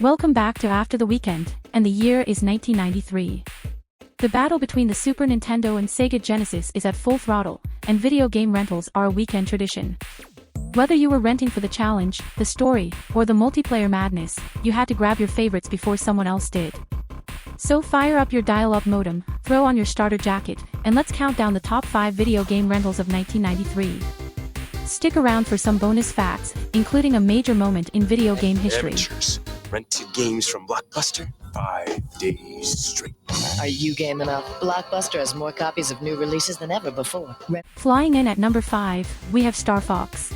Welcome back to After the Weekend, and the year is 1993. The battle between the Super Nintendo and Sega Genesis is at full throttle, and video game rentals are a weekend tradition. Whether you were renting for the challenge, the story, or the multiplayer madness, you had to grab your favorites before someone else did. So fire up your dial-up modem, throw on your starter jacket, and let's count down the top 5 video game rentals of 1993. Stick around for some bonus facts, including a major moment in video game history. Amateurs rented games from Blockbuster 5 days straight. Are you game enough? Blockbuster has more copies of new releases than ever before. Flying in at number 5, we have Star Fox.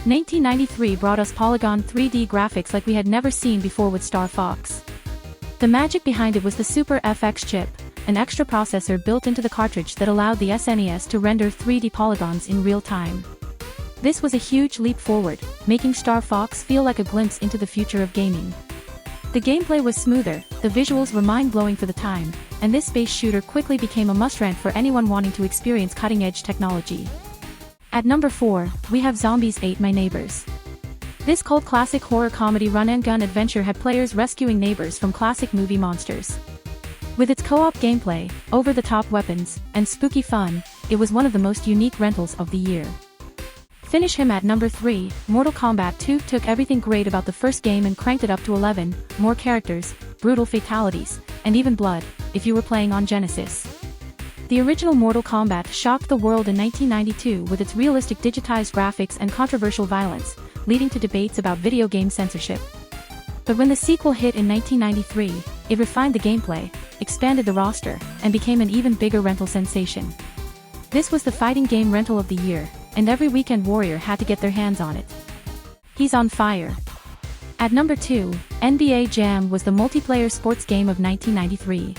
1993 brought us polygon 3D graphics like we had never seen before with Star Fox. The magic behind it was the Super FX chip, an extra processor built into the cartridge that allowed the SNES to render 3D polygons in real time. This was a huge leap forward, making Star Fox feel like a glimpse into the future of gaming. The gameplay was smoother, the visuals were mind-blowing for the time, and this space shooter quickly became a must-rent for anyone wanting to experience cutting-edge technology. At number 4, we have Zombies Ate My Neighbors. This cult classic horror comedy run-and-gun adventure had players rescuing neighbors from classic movie monsters. With its co-op gameplay, over-the-top weapons, and spooky fun, it was one of the most unique rentals of the year. Finish him at number 3, Mortal Kombat II took everything great about the first game and cranked it up to 11, more characters, brutal fatalities, and even blood, if you were playing on Genesis. The original Mortal Kombat shocked the world in 1992 with its realistic digitized graphics and controversial violence, leading to debates about video game censorship. But when the sequel hit in 1993, it refined the gameplay, expanded the roster, and became an even bigger rental sensation. This was the fighting game rental of the year, and every weekend warrior had to get their hands on it. He's on fire. At number 2, NBA Jam was the multiplayer sports game of 1993.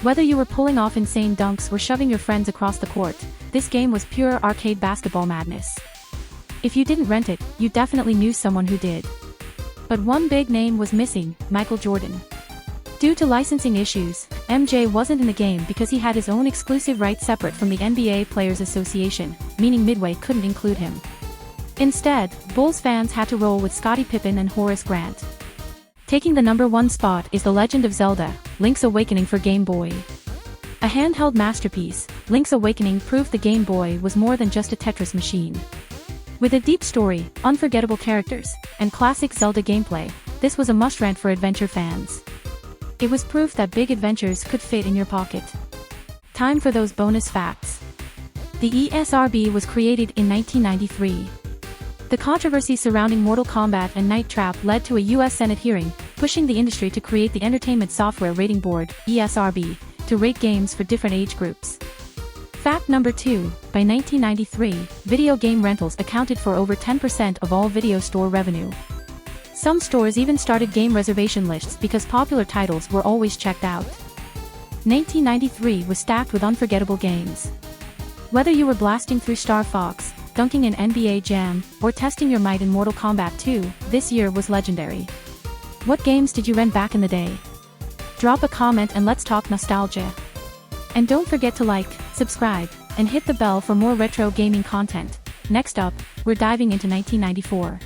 Whether you were pulling off insane dunks or shoving your friends across the court, this game was pure arcade basketball madness. If you didn't rent it, you definitely knew someone who did. But one big name was missing, Michael Jordan. Due to licensing issues, MJ wasn't in the game because he had his own exclusive rights separate from the NBA Players Association, meaning Midway couldn't include him. Instead, Bulls fans had to roll with Scottie Pippen and Horace Grant. Taking the number 1 spot is The Legend of Zelda, Link's Awakening for Game Boy. A handheld masterpiece, Link's Awakening proved the Game Boy was more than just a Tetris machine. With a deep story, unforgettable characters, and classic Zelda gameplay, this was a must-rent for adventure fans. It was proof that big adventures could fit in your pocket. Time for those bonus facts. The ESRB was created in 1993. The controversy surrounding Mortal Kombat and Night Trap led to a U.S. Senate hearing, pushing the industry to create the Entertainment Software Rating Board, ESRB, to rate games for different age groups. Fact number 2, by 1993, video game rentals accounted for over 10% of all video store revenue. Some stores even started game reservation lists because popular titles were always checked out. 1993 was stacked with unforgettable games. Whether you were blasting through Star Fox, dunking in NBA Jam, or testing your might in Mortal Kombat 2, this year was legendary. What games did you rent back in the day? Drop a comment and let's talk nostalgia. And don't forget to like, subscribe, and hit the bell for more retro gaming content. Next up, we're diving into 1994.